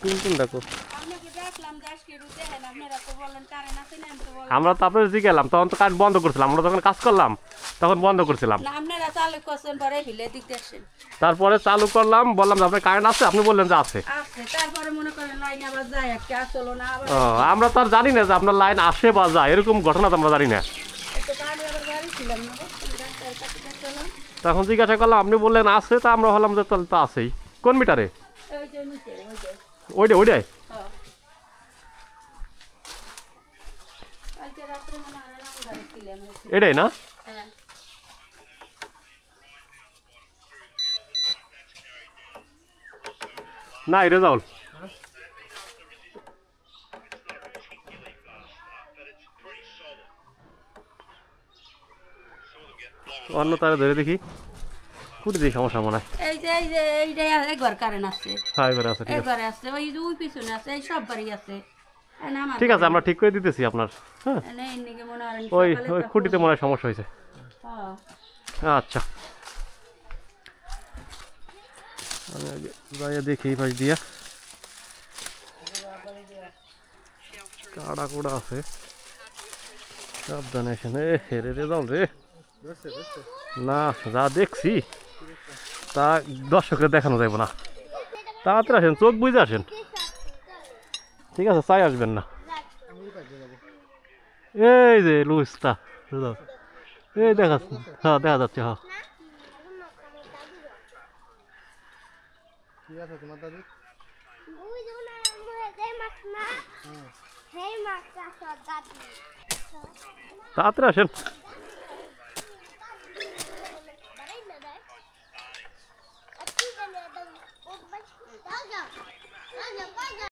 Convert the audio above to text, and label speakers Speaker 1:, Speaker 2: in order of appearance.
Speaker 1: কোন দেখো আমরা তো আপনার জিগেলাম তখন তো কারেন্ট বন্ধ করছিলাম, আমরা যখন কাজ করলাম তখন বন্ধ করছিলাম। তারপরে চালু করলাম, বললাম যে আপনার কারেন্ট আছে, আপনি বললেন যে আছে। আমরা তো আর জানি না যে আপনার লাইন আসে বা যায়, এরকম ঘটনা তো আমরা জানি না। তখন জিজ্ঞাসা করলাম, আপনি বললেন আছে, তা আমরা হলাম যে তাহলে তো আছেই। কোন মিটারে? ওইটাই ওইটাই। এটাই না? না রেজাউল অন্য তারা ধরে দেখি, ফুটে দিই সমস্যা মনে হয়।
Speaker 2: এই যে এইটাই একবার কারেন্ট আছে,
Speaker 1: হ্যাঁ এবারে আছে,
Speaker 2: একবারে আছে, ওই যে ওই পিছনে আছে, এই সব বাড়ি আছে।
Speaker 1: ঠিক আছে, আমরা ঠিক করে দিতেছি আপনার। হ্যাঁ ওই ওই খুঁটিতে মনে হয় সমস্যা হয়েছে। আচ্ছা আমি আগে যাইয়া দেখি এই পাশ দিয়া কাড়া কোড়া আছে, সাবধানে আসেন। এ হেরে রে যাও রে, না যা দেখছি তা দর্শকদের দেখানো যাইব না। তাড়াতাড়ি আসেন, চোখ বুঝে আসেন, ঠিক আছে? চাই আসবেন না। এই যে লুইসটা, এই দেখা, হ্যাঁ দেখা যাচ্ছে, হ্যাঁ। তাড়াতাড়ি আসেন।